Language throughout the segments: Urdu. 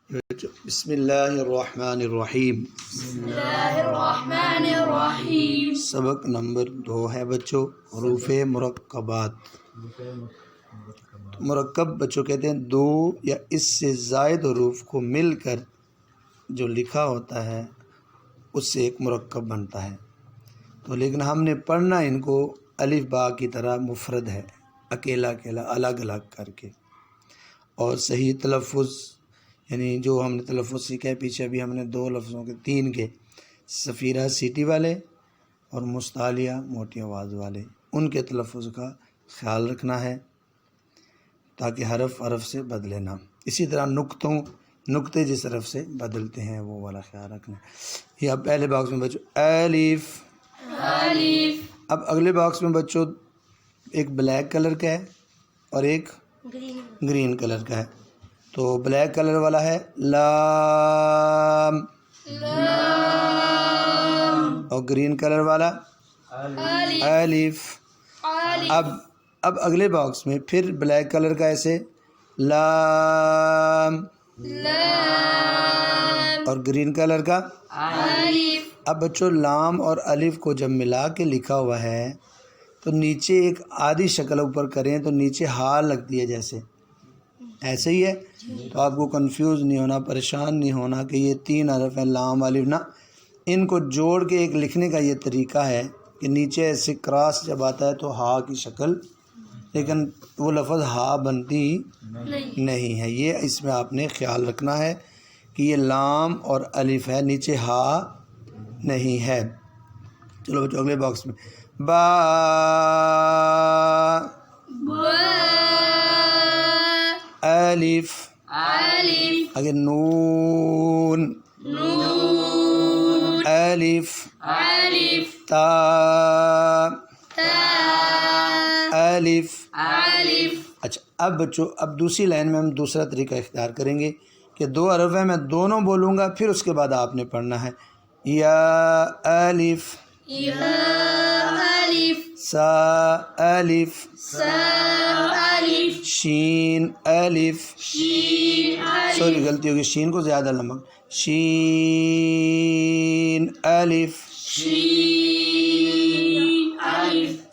بسم اللہ الرحمن الرحیم۔ بسم اللہ الرحمن الرحیم۔ سبق نمبر 2 ہے بچوں، حروف مرکبات۔ مرکب بچوں کہتے ہیں دو یا اس سے زائد حروف کو مل کر جو لکھا ہوتا ہے اس سے ایک مرکب بنتا ہے۔ تو لیکن ہم نے پڑھنا ان کو الف با کی طرح مفرد ہے، اکیلا اکیلا الگ الگ کر کے، اور صحیح تلفظ یعنی جو ہم نے تلفظ سیکھا ہے پیچھے ابھی ہم نے 2 لفظوں کے 3 کے، سفیرہ سیٹی والے اور مستعلیہ موٹی آواز والے، ان کے تلفظ کا خیال رکھنا ہے تاکہ حرف سے بدلے نہ۔ اسی طرح نقطے جس حرف سے بدلتے ہیں وہ والا خیال رکھنا ہے۔ یہ اب پہلے باکس میں بچوں الف، اب اگلے باکس میں بچوں ایک بلیک کلر کا ہے اور ایک گرین کلر کا ہے۔ تو بلیک کلر والا ہے لام، اور گرین کلر والا الف۔ اب اگلے باکس میں پھر بلیک کلر کا ایسے لام، اور گرین کلر کا الف۔ اب بچوں لام اور الف کو جب ملا کے لکھا ہوا ہے تو نیچے ایک آدھی شکل اوپر کریں تو نیچے ہا لگتی ہے، جیسے ایسے ہی ہے۔ تو آپ کو کنفیوز نہیں ہونا، پریشان نہیں ہونا کہ یہ 3 حرف ہیں لام الف، نہ، ان کو جوڑ کے ایک لکھنے کا یہ طریقہ ہے کہ نیچے ایسے کراس جب آتا ہے تو ہا کی شکل، لیکن وہ لفظ ہا بنتی نہیں ہے۔ یہ اس میں آپ نے خیال رکھنا ہے کہ یہ لام اور الف ہے، نیچے ہا نہیں ہے۔ چلو بچوں اگلے باکس میں با، الف، آگے نون، الف، تا، الف۔ اچھا اب بچوں اب دوسری لائن میں ہم دوسرا طریقہ اختیار کریں گے کہ 2 حرف ہیں، میں دونوں بولوں گا، پھر اس کے بعد آپ نے پڑھنا ہے یا الف، سا الف، شین الف، سوری غلطی ہوگی، شین کو زیادہ لمبا، شین الف،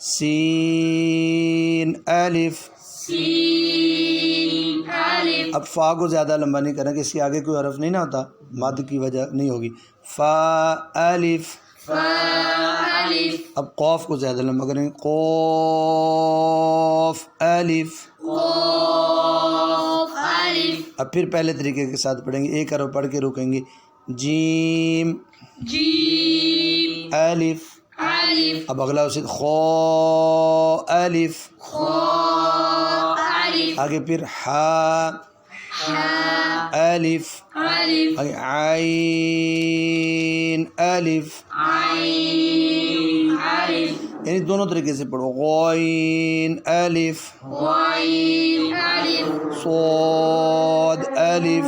سین الف۔ اب فا کو زیادہ لمبا نہیں کریں کہ اس کے آگے کوئی حرف نہیں نہ ہوتا، مد کی وجہ نہیں ہوگی، فا الف۔ اب قوف کو زیادہ لمبا کریں، قوف الف۔ اب پھر پہلے طریقے کے ساتھ پڑھیں گے، ایک حرف پڑھ کے رکیں گے، جیم الف۔ اب اگلا اسی خو الف، آگے پھر ہا الف، آگے عین الف، یعنی دونوں طریقے سے پڑھو، غین الف، صاد الف،